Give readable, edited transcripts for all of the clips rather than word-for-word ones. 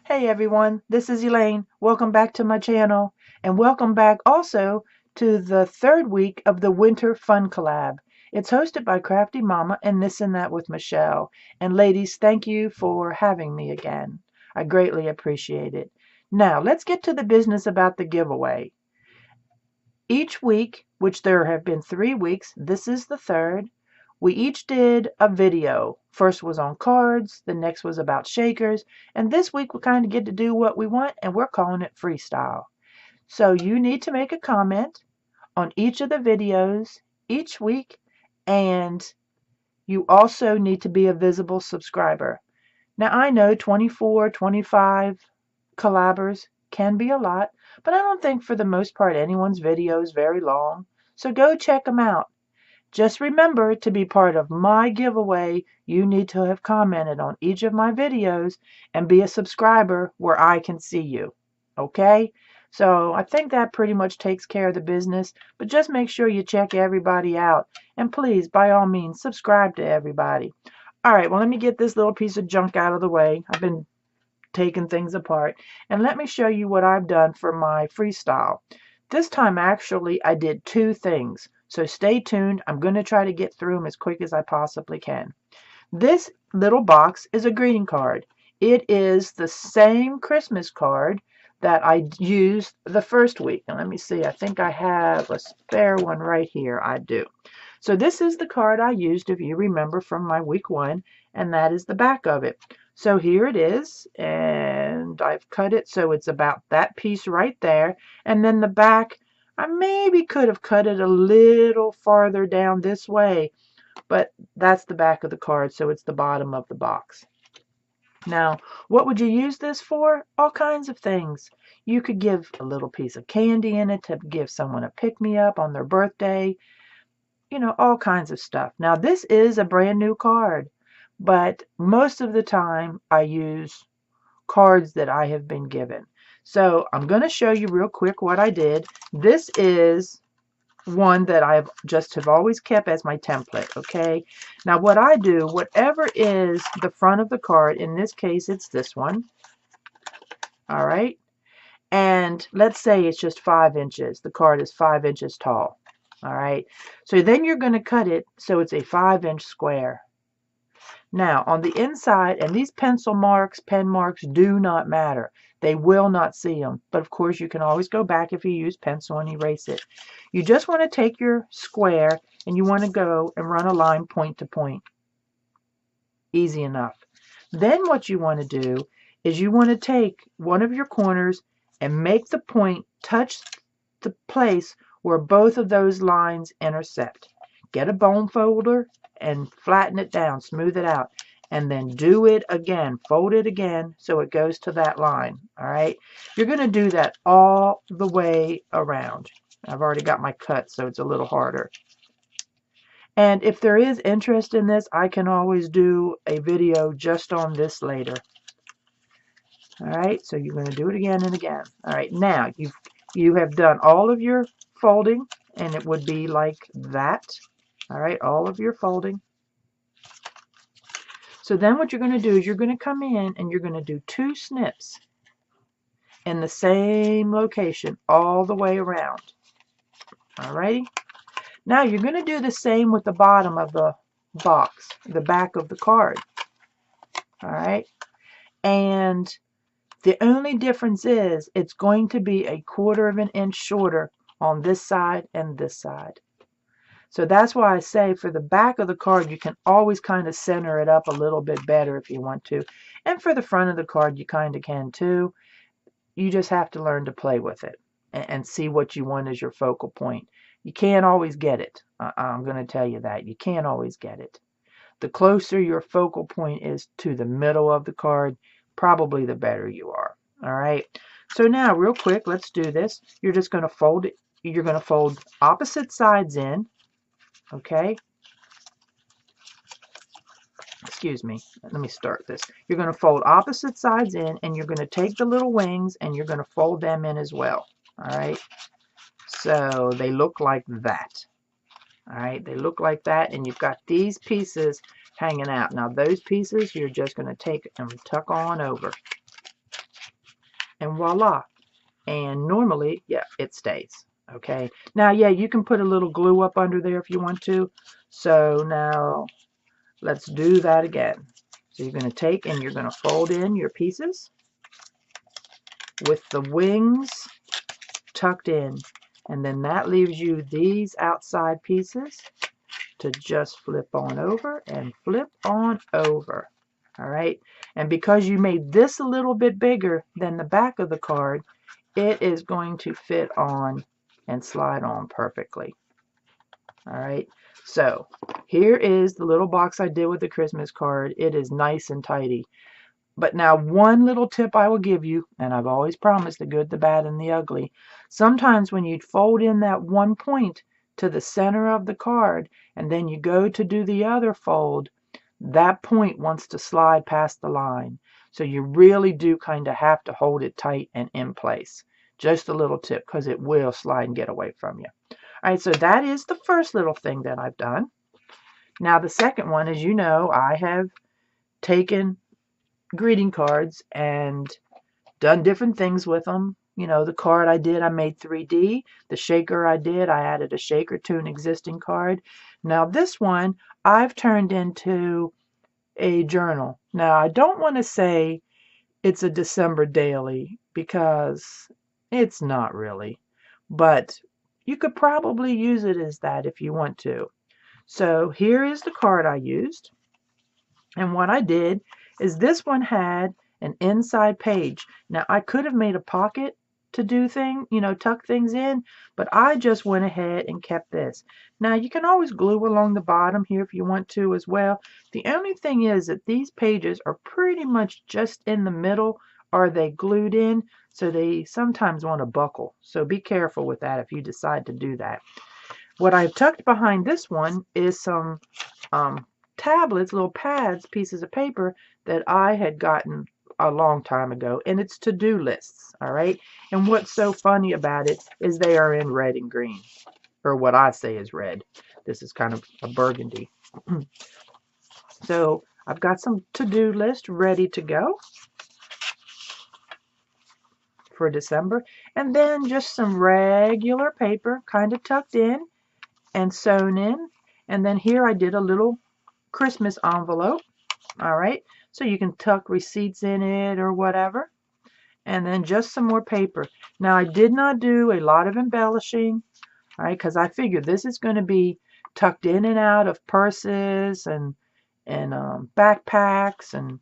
Hey everyone, this is Elaine. Welcome back to my channel, and welcome back also to the third week of the Winter Fun Collab. It's hosted by Crafty Mama and This and That with Michelle. And ladies, thank you for having me again. I greatly appreciate it. Now, let's get to the business about the giveaway. Each week, which there have been 3 weeks, this is the third, we each did a video. First was on cards, the next was about shakers, and this week we kind of get to do what we want, and we're calling it freestyle. So you need to make a comment on each of the videos each week, and you also need to be a visible subscriber. Now I know 24, 25 collabers can be a lot, but I don't think for the most part anyone's video is very long. So go check them out. Just remember, to be part of my giveaway, you need to have commented on each of my videos and be a subscriber where I can see you. Okay? So I think that pretty much takes care of the business, but just make sure you check everybody out. And please, by all means, subscribe to everybody. All right, well, let me get this little piece of junk out of the way. I've been taking things apart. And let me show you what I've done for my freestyle. This time, actually, I did 2 things. So stay tuned. I'm going to try to get through them as quick as I possibly can. This little box is a greeting card. It is the same Christmas card that I used the first week. And let me see, I think I have a spare one right here. I do. So this is the card I used, if you remember, from my week 1, and that is the back of it. So here it is, and I've cut it so it's about that piece right there. And then the back, I maybe could have cut it a little farther down this way, but that's the back of the card, so it's the bottom of the box. Now, what would you use this for? All kinds of things. You could give a little piece of candy in it to give someone a pick-me-up on their birthday. You know, all kinds of stuff. Now, this is a brand new card, but most of the time I use cards that I have been given. So I'm going to show you real quick what I did. This is one that I have always kept as my template. Okay, now what I do, whatever is the front of the card, in this case it's this one, all right, and let's say it's just 5 inches. The card is 5 inches tall. All right, so then you're going to cut it so it's a 5-inch square. Now on the inside, and these pencil marks, pen marks do not matter. They will not see them. But of course you can always go back if you use pencil and erase it. You just want to take your square and you want to go and run a line point to point. Easy enough. Then what you want to do is you want to take one of your corners and make the point touch the place where both of those lines intersect. Get a bone folder and flatten it down, smooth it out, and then do it again. Fold it again so it goes to that line. All right, you're going to do that all the way around. I've already got my cut, so it's a little harder. And if there is interest in this, I can always do a video just on this later. All right, so you're going to do it again and again. All right, now you have done all of your folding, and it would be like that. All right, all of your folding. So then what you're going to do is you're going to come in and you're going to do 2 snips in the same location all the way around. All righty. Now you're going to do the same with the bottom of the box, the back of the card. All right. And the only difference is it's going to be a 1/4 of an inch shorter on this side and this side. So that's why I say for the back of the card, you can always kind of center it up a little bit better if you want to. And for the front of the card, you kind of can too. You just have to learn to play with it and see what you want as your focal point. You can't always get it. I'm going to tell you that. You can't always get it. The closer your focal point is to the middle of the card, probably the better you are. All right. So now real quick, let's do this. You're just going to fold it. You're going to fold opposite sides in. Okay. Excuse me. Let me start this. You're going to fold opposite sides in, and you're going to take the little wings and you're going to fold them in as well. All right. So they look like that. All right. They look like that, and you've got these pieces hanging out. Now those pieces you're just going to take and tuck on over. and voila. And normally, yeah, it stays. Okay. Now, yeah, you can put a little glue up under there if you want to. So now let's do that again. So you're going to take and you're going to fold in your pieces with the wings tucked in. And then that leaves you these outside pieces to just flip on over and flip on over. All right. And because you made this a little bit bigger than the back of the card, it is going to fit on and slide on perfectly. All right. So here is the little box I did with the Christmas card. It is nice and tidy. But now one little tip I will give you, and I've always promised the good, the bad, and the ugly. Sometimes when you fold in that one point to the center of the card, and then you go to do the other fold, that point wants to slide past the line. So you really do kind of have to hold it tight and in place. Just a little tip, because it will slide and get away from you. All right, so that is the first little thing that I've done. Now the second one, as you know, I have taken greeting cards and done different things with them. You know, the card I did, I made 3D. The shaker I did, I added a shaker to an existing card. Now this one, I've turned into a journal. Now I don't want to say it's a December daily because it's not really. But you could probably use it as that if you want to. So here is the card I used. And what I did is this one had an inside page. Now I could have made a pocket to do tuck things in, but I just went ahead and kept this. Now you can always glue along the bottom here if you want to as well. The only thing is that these pages are pretty much just in the middle. Are they glued in? So they sometimes want to buckle. So be careful with that if you decide to do that. What I've tucked behind this one is some tablets, little pads, pieces of paper that I had gotten a long time ago, and it's to-do lists, all right? And what's so funny about it is they are in red and green, or what I say is red. This is kind of a burgundy. So I've got some to-do list ready to go for December, and then just some regular paper kind of tucked in and sewn in. And then here I did a little Christmas envelope. All right, so you can tuck receipts in it or whatever. And then just some more paper. Now I did not do a lot of embellishing, all right, because I figured this is going to be tucked in and out of purses and backpacks and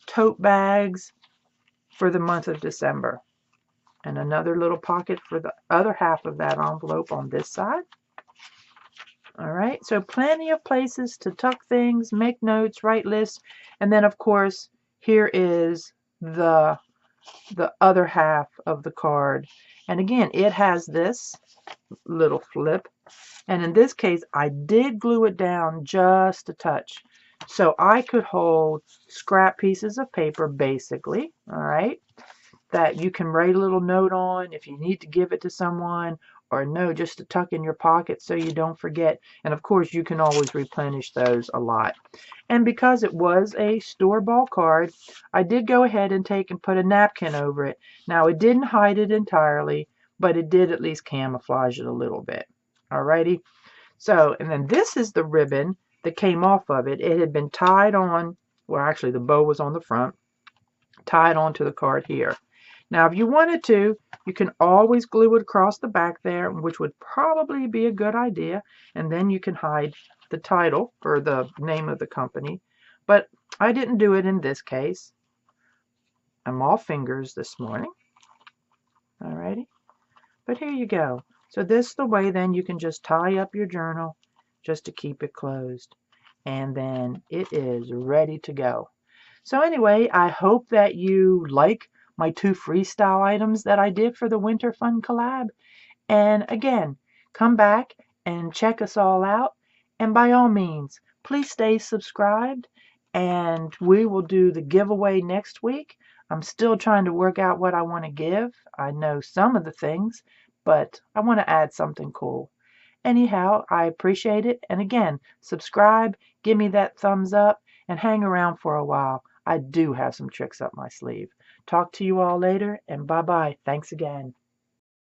tote bags for the month of December. And another little pocket for the other half of that envelope on this side. All right, so plenty of places to tuck things, make notes, write lists, and then of course here is the other half of the card. And again, it has this little flip, and in this case I did glue it down just a touch so I could hold scrap pieces of paper basically, all right, that you can write a little note on if you need to give it to someone, or no, just to tuck in your pocket so you don't forget. And of course you can always replenish those a lot. And because it was a store-bought card, I did go ahead and take and put a napkin over it. Now it didn't hide it entirely, but it did at least camouflage it a little bit. Alrighty. So, and then this is the ribbon that came off of it. It had been tied on, well actually the bow was on the front, tied onto the card here. Now, if you wanted to, you can always glue it across the back there, which would probably be a good idea. And then you can hide the title or the name of the company. But I didn't do it in this case. I'm all fingers this morning. Alrighty. But here you go. So this is the way then you can just tie up your journal just to keep it closed. And then it is ready to go. So anyway, I hope that you like my 2 freestyle items that I did for the Winter Fun Collab. And again, come back and check us all out. And by all means, please stay subscribed. And we will do the giveaway next week. I'm still trying to work out what I want to give. I know some of the things, but I want to add something cool. Anyhow, I appreciate it. And again, subscribe, give me that thumbs up, and hang around for a while. I do have some tricks up my sleeve. Talk to you all later, and bye-bye. Thanks again.